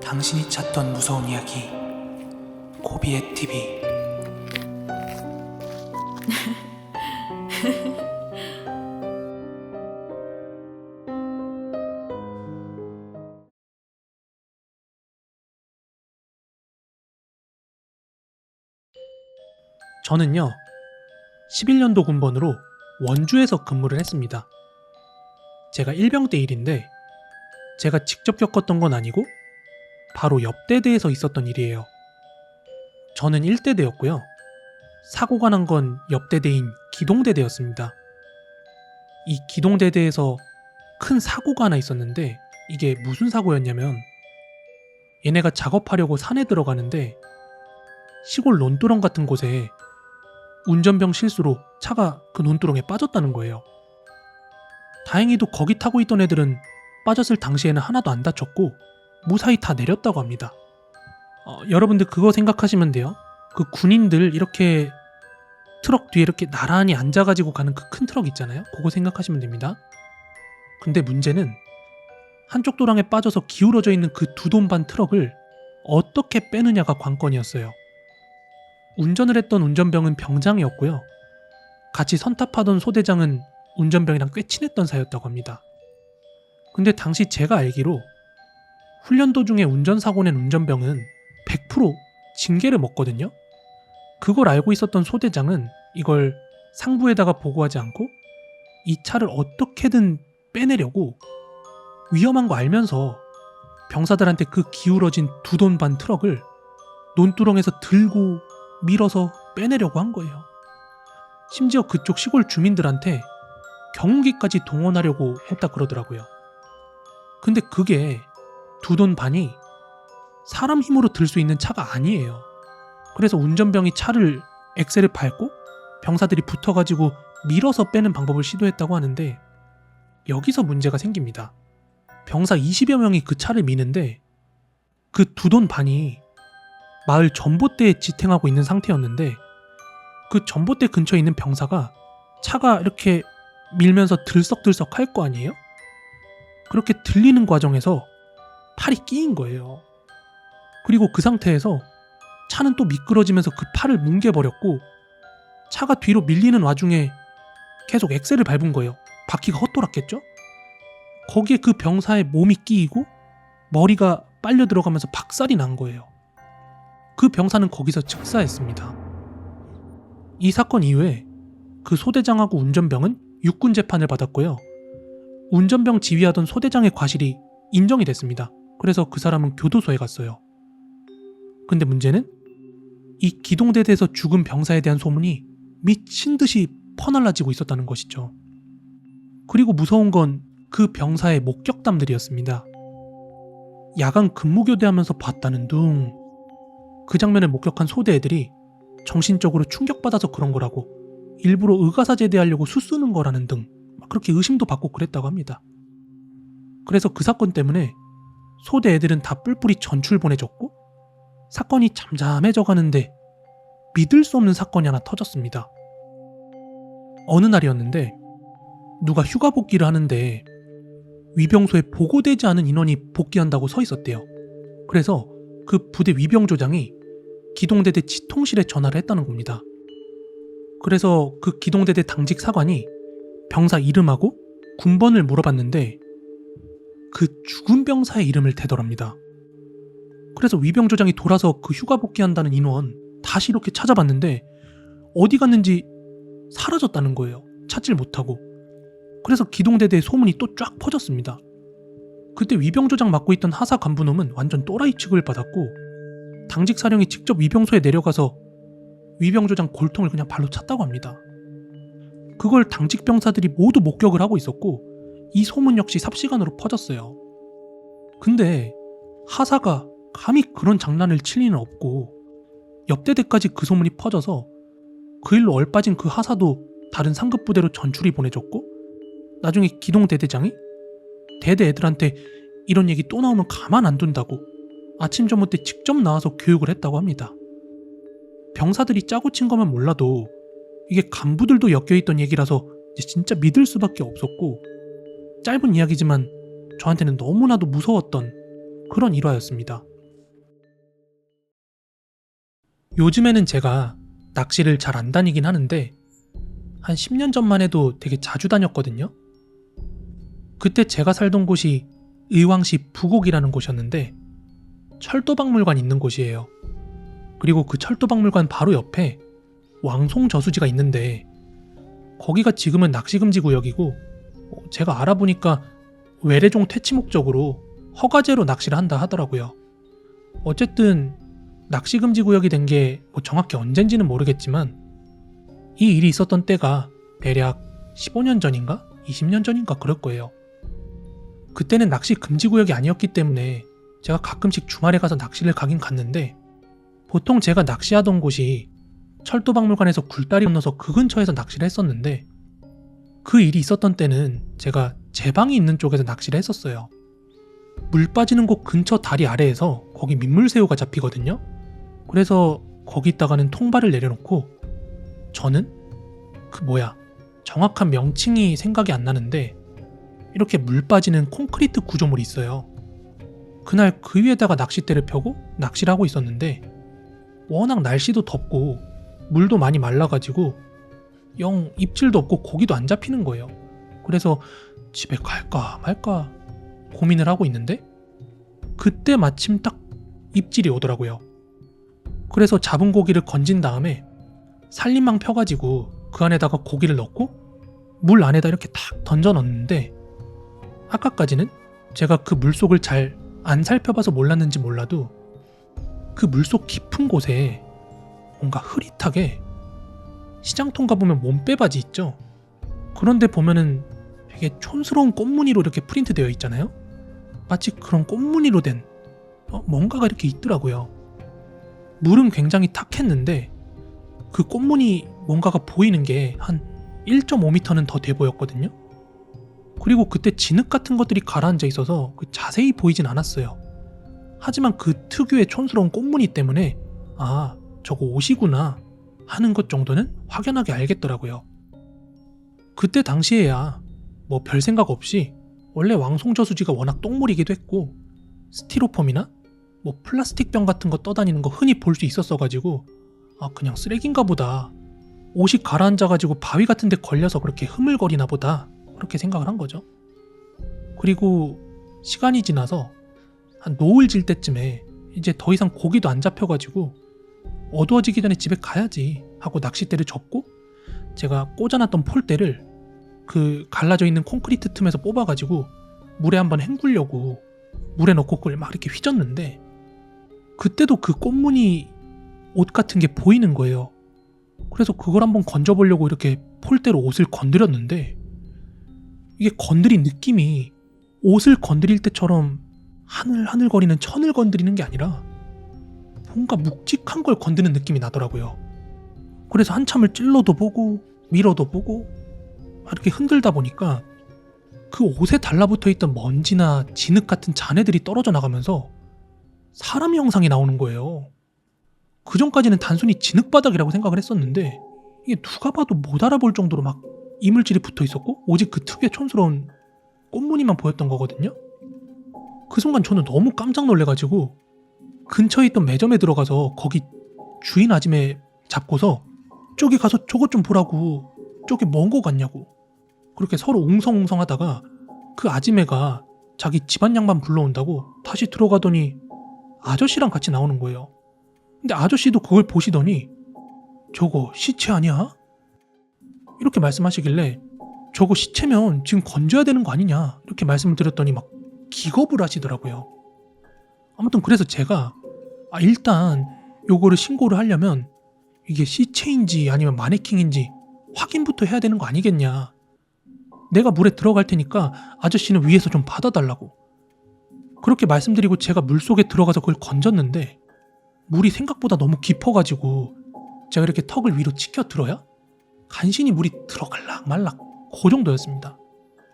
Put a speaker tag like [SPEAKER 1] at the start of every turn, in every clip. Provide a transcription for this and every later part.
[SPEAKER 1] 당신이 찾던 무서운 이야기 고비의 TV.
[SPEAKER 2] 저는요 11년도 군번으로 원주에서 근무를 했습니다. 제가 1병대 1인데 제가 직접 겪었던 건 아니고 바로 옆대대에서 있었던 일이에요. 저는 1대대였고요. 사고가 난 건 옆대대인 기동대대였습니다. 이 기동대대에서 큰 사고가 하나 있었는데 이게 무슨 사고였냐면 얘네가 작업하려고 산에 들어가는데 시골 논두렁 같은 곳에 운전병 실수로 차가 그 논두렁에 빠졌다는 거예요. 다행히도 거기 타고 있던 애들은 빠졌을 당시에는 하나도 안 다쳤고 무사히 다 내렸다고 합니다. 여러분들 그거 생각하시면 돼요. 그 군인들 이렇게 트럭 뒤에 이렇게 나란히 앉아가지고 가는 그 큰 트럭 있잖아요. 그거 생각하시면 됩니다. 근데 문제는 한쪽 도랑에 빠져서 기울어져 있는 그 2돈 반 트럭을 어떻게 빼느냐가 관건이었어요. 운전을 했던 운전병은 병장이었고요. 같이 선탑하던 소대장은 운전병이랑 꽤 친했던 사이였다고 합니다. 근데 당시 제가 알기로 훈련 도중에 운전사고 낸 운전병은 100% 징계를 먹거든요. 그걸 알고 있었던 소대장은 이걸 상부에다가 보고하지 않고 이 차를 어떻게든 빼내려고 위험한 거 알면서 병사들한테 그 기울어진 2돈 반 트럭을 논두렁에서 들고 밀어서 빼내려고 한 거예요. 심지어 그쪽 시골 주민들한테 경운기까지 동원하려고 했다 그러더라고요. 근데 그게 2돈 반이 사람 힘으로 들 수 있는 차가 아니에요. 그래서 운전병이 차를 엑셀을 밟고 병사들이 붙어가지고 밀어서 빼는 방법을 시도했다고 하는데 여기서 문제가 생깁니다. 병사 20여 명이 그 차를 미는데 그 2돈 반이 마을 전봇대에 지탱하고 있는 상태였는데 그 전봇대 근처에 있는 병사가 차가 이렇게 밀면서 들썩들썩 할 거 아니에요? 그렇게 들리는 과정에서 팔이 끼인 거예요. 그리고 그 상태에서 차는 또 미끄러지면서 그 팔을 뭉개버렸고 차가 뒤로 밀리는 와중에 계속 엑셀을 밟은 거예요. 바퀴가 헛돌았겠죠? 거기에 그 병사의 몸이 끼이고 머리가 빨려 들어가면서 박살이 난 거예요. 그 병사는 거기서 즉사했습니다. 이 사건 이후에 그 소대장하고 운전병은 육군 재판을 받았고요. 운전병 지휘하던 소대장의 과실이 인정이 됐습니다. 그래서 그 사람은 교도소에 갔어요. 근데 문제는 이 기동대대에서 죽은 병사에 대한 소문이 미친 듯이 퍼날라지고 있었다는 것이죠. 그리고 무서운 건 그 병사의 목격담들이었습니다. 야간 근무교대하면서 봤다는 둥, 그 장면을 목격한 소대 애들이 정신적으로 충격받아서 그런 거라고, 일부러 의가사제대하려고 수쓰는 거라는 등 그렇게 의심도 받고 그랬다고 합니다. 그래서 그 사건 때문에 소대 애들은 다 뿔뿔이 전출 보내졌고 사건이 잠잠해져 가는데 믿을 수 없는 사건이 하나 터졌습니다. 어느 날이었는데 누가 휴가 복귀를 하는데 위병소에 보고되지 않은 인원이 복귀한다고 서 있었대요. 그래서 그 부대 위병조장이 기동대대 지통실에 전화를 했다는 겁니다. 그래서 그 기동대대 당직 사관이 병사 이름하고 군번을 물어봤는데 그 죽은 병사의 이름을 대더랍니다. 그래서 위병조장이 돌아서 그 휴가 복귀한다는 인원 다시 이렇게 찾아봤는데 어디 갔는지 사라졌다는 거예요. 찾질 못하고. 그래서 기동대대에 소문이 또 쫙 퍼졌습니다. 그때 위병조장 맡고 있던 하사 간부놈은 완전 또라이 취급을 받았고 당직 사령이 직접 위병소에 내려가서 위병조장 골통을 그냥 발로 찼다고 합니다. 그걸 당직 병사들이 모두 목격을 하고 있었고 이 소문 역시 삽시간으로 퍼졌어요. 근데 하사가 감히 그런 장난을 칠 리는 없고 옆대대까지 그 소문이 퍼져서 그 일로 얼빠진 그 하사도 다른 상급 부대로 전출이 보내졌고 나중에 기동대대장이 대대 애들한테 이런 얘기 또 나오면 가만 안 둔다고 아침 점호 때 직접 나와서 교육을 했다고 합니다. 병사들이 짜고 친 거면 몰라도 이게 간부들도 엮여있던 얘기라서 진짜 믿을 수밖에 없었고 짧은 이야기지만 저한테는 너무나도 무서웠던 그런 일화였습니다. 요즘에는 제가 낚시를 잘 안 다니긴 하는데 한 10년 전만 해도 되게 자주 다녔거든요. 그때 제가 살던 곳이 의왕시 부곡이라는 곳이었는데 철도박물관 있는 곳이에요. 그리고 그 철도박물관 바로 옆에 왕송저수지가 있는데 거기가 지금은 낚시금지 구역이고 제가 알아보니까 외래종 퇴치 목적으로 허가제로 낚시를 한다 하더라고요. 어쨌든 낚시금지 구역이 된 게 정확히 언젠지는 모르겠지만 이 일이 있었던 때가 대략 15년 전인가? 20년 전인가 그럴 거예요. 그때는 낚시 금지 구역이 아니었기 때문에 제가 가끔씩 주말에 가서 낚시를 가긴 갔는데 보통 제가 낚시하던 곳이 철도박물관에서 굴다리 건너서 그 근처에서 낚시를 했었는데 그 일이 있었던 때는 제가 제 방이 있는 쪽에서 낚시를 했었어요. 물 빠지는 곳 근처 다리 아래에서 거기 민물새우가 잡히거든요. 그래서 거기다가는 통발을 내려놓고 저는 정확한 명칭이 생각이 안 나는데 이렇게 물 빠지는 콘크리트 구조물이 있어요. 그날 그 위에다가 낚싯대를 펴고 낚시를 하고 있었는데 워낙 날씨도 덥고 물도 많이 말라가지고 영 입질도 없고 고기도 안 잡히는 거예요. 그래서 집에 갈까 말까 고민을 하고 있는데 그때 마침 딱 입질이 오더라고요. 그래서 잡은 고기를 건진 다음에 살림망 펴가지고 그 안에다가 고기를 넣고 물 안에다 이렇게 탁 던져 넣었는데 아까까지는 제가 그 물속을 잘 안 살펴봐서 몰랐는지 몰라도 그 물속 깊은 곳에 뭔가 흐릿하게 시장통 가보면 몸빼바지 있죠? 그런데 보면은 되게 촌스러운 꽃무늬로 이렇게 프린트 되어 있잖아요? 마치 그런 꽃무늬로 된 뭔가가 이렇게 있더라고요. 물은 굉장히 탁했는데 그 꽃무늬 뭔가가 보이는 게 한 1.5m는 더 돼 보였거든요. 그리고 그때 진흙 같은 것들이 가라앉아 있어서 자세히 보이진 않았어요. 하지만 그 특유의 촌스러운 꽃무늬 때문에 아, 저거 옷이구나 하는 것 정도는 확연하게 알겠더라고요. 그때 당시에야 뭐 별 생각 없이 원래 왕송저수지가 워낙 똥물이기도 했고 스티로폼이나 뭐 플라스틱 병 같은 거 떠다니는 거 흔히 볼 수 있었어가지고 아, 그냥 쓰레기인가 보다. 옷이 가라앉아가지고 바위 같은 데 걸려서 그렇게 흐물거리나 보다. 그렇게 생각을 한 거죠. 그리고 시간이 지나서 한 노을 질 때쯤에 이제 더 이상 고기도 안 잡혀가지고 어두워지기 전에 집에 가야지 하고 낚싯대를 접고 제가 꽂아놨던 폴대를 그 갈라져 있는 콘크리트 틈에서 뽑아가지고 물에 한번 헹구려고 물에 넣고 그걸 막 이렇게 휘젓는데 그때도 그 꽃무늬 옷 같은 게 보이는 거예요. 그래서 그걸 한번 건져보려고 이렇게 폴대로 옷을 건드렸는데 이게 건드린 느낌이 옷을 건드릴 때처럼 하늘하늘거리는 천을 건드리는 게 아니라 뭔가 묵직한 걸 건드는 느낌이 나더라고요. 그래서 한참을 찔러도 보고 밀어도 보고 이렇게 흔들다 보니까 그 옷에 달라붙어 있던 먼지나 진흙 같은 잔해들이 떨어져 나가면서 사람 형상이 나오는 거예요. 그 전까지는 단순히 진흙바닥이라고 생각을 했었는데 이게 누가 봐도 못 알아볼 정도로 막 이물질이 붙어 있었고 오직 그 특유의 촌스러운 꽃무늬만 보였던 거거든요. 그 순간 저는 너무 깜짝 놀래가지고 근처에 있던 매점에 들어가서 거기 주인 아줌에 잡고서 저기 가서 저것 좀 보라고 저기 뭔 거 같냐고 그렇게 서로 웅성웅성 하다가 그 아줌매가 자기 집안 양반 불러온다고 다시 들어가더니 아저씨랑 같이 나오는 거예요. 근데 아저씨도 그걸 보시더니 저거 시체 아니야? 이렇게 말씀하시길래 저거 시체면 지금 건져야 되는 거 아니냐 이렇게 말씀을 드렸더니 막 기겁을 하시더라고요. 아무튼 그래서 제가 일단 요거를 신고를 하려면 이게 시체인지 아니면 마네킹인지 확인부터 해야 되는 거 아니겠냐. 내가 물에 들어갈 테니까 아저씨는 위에서 좀 받아달라고 그렇게 말씀드리고 제가 물속에 들어가서 그걸 건졌는데 물이 생각보다 너무 깊어가지고 제가 이렇게 턱을 위로 치켜들어야 간신히 물이 들어갈락 말락 그 정도였습니다.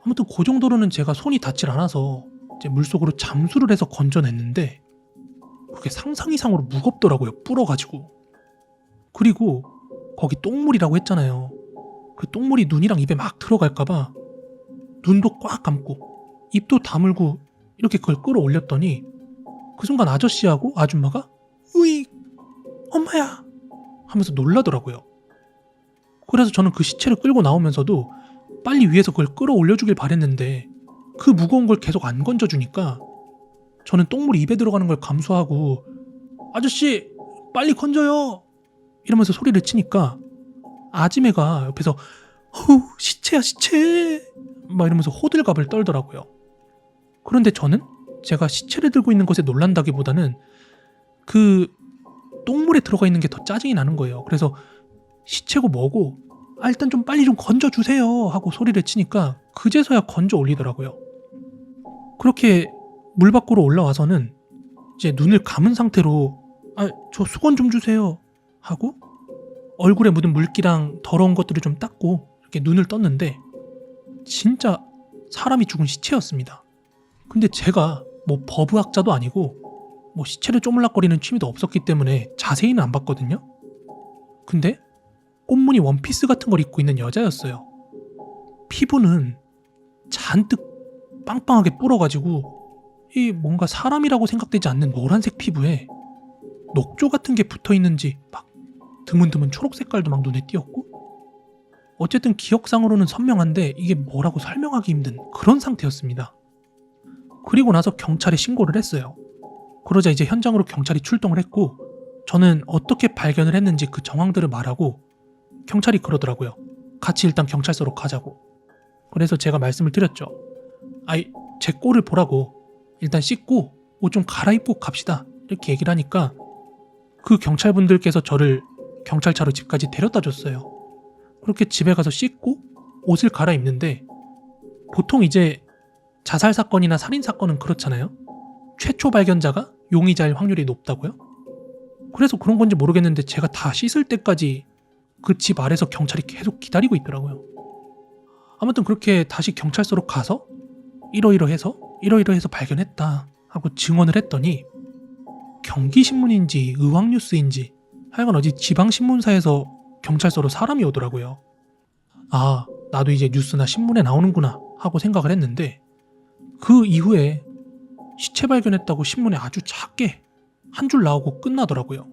[SPEAKER 2] 아무튼 그 정도로는 제가 손이 닿질 않아서 이제 물속으로 잠수를 해서 건져냈는데 그게 상상 이상으로 무겁더라고요. 불어가지고. 그리고 거기 똥물이라고 했잖아요. 그 똥물이 눈이랑 입에 막 들어갈까봐 눈도 꽉 감고 입도 다물고 이렇게 그걸 끌어올렸더니 그 순간 아저씨하고 아줌마가 으익 엄마야 하면서 놀라더라고요. 그래서 저는 그 시체를 끌고 나오면서도 빨리 위에서 그걸 끌어올려주길 바랬는데 그 무거운 걸 계속 안 건져주니까 저는 똥물이 입에 들어가는 걸 감수하고 아저씨 빨리 건져요 이러면서 소리를 치니까 아지매가 옆에서 시체야 시체 막 이러면서 호들갑을 떨더라고요. 그런데 저는 제가 시체를 들고 있는 것에 놀란다기보다는 그 똥물에 들어가 있는 게 더 짜증이 나는 거예요. 그래서 시체고 뭐고 일단 좀 빨리 좀 건져주세요 하고 소리를 치니까 그제서야 건져 올리더라고요. 그렇게 물 밖으로 올라와서는 이제 눈을 감은 상태로 저 수건 좀 주세요 하고 얼굴에 묻은 물기랑 더러운 것들을 좀 닦고 이렇게 눈을 떴는데 진짜 사람이 죽은 시체였습니다. 근데 제가 뭐 버브학자도 아니고 뭐 시체를 쪼물락거리는 취미도 없었기 때문에 자세히는 안 봤거든요. 근데 꽃무늬 원피스 같은 걸 입고 있는 여자였어요. 피부는 잔뜩 빵빵하게 불어가지고 이 뭔가 사람이라고 생각되지 않는 노란색 피부에 녹조 같은 게 붙어있는지 막 드문드문 초록 색깔도 막 눈에 띄었고 어쨌든 기억상으로는 선명한데 이게 뭐라고 설명하기 힘든 그런 상태였습니다. 그리고 나서 경찰에 신고를 했어요. 그러자 이제 현장으로 경찰이 출동을 했고 저는 어떻게 발견을 했는지 그 정황들을 말하고 경찰이 그러더라고요. 같이 일단 경찰서로 가자고. 그래서 제가 말씀을 드렸죠. 제 꼴을 보라고 일단 씻고 옷 좀 갈아입고 갑시다 이렇게 얘기를 하니까 그 경찰분들께서 저를 경찰차로 집까지 데려다 줬어요. 그렇게 집에 가서 씻고 옷을 갈아입는데 보통 이제 자살 사건이나 살인 사건은 그렇잖아요. 최초 발견자가 용의자일 확률이 높다고요? 그래서 그런 건지 모르겠는데 제가 다 씻을 때까지 그 집 아래서 경찰이 계속 기다리고 있더라고요. 아무튼 그렇게 다시 경찰서로 가서 이러이러해서 발견했다 하고 증언을 했더니 경기신문인지 의왕뉴스인지 하여간 어디 지방신문사에서 경찰서로 사람이 오더라고요. 나도 이제 뉴스나 신문에 나오는구나 하고 생각을 했는데 그 이후에 시체 발견했다고 신문에 아주 작게 한 줄 나오고 끝나더라고요.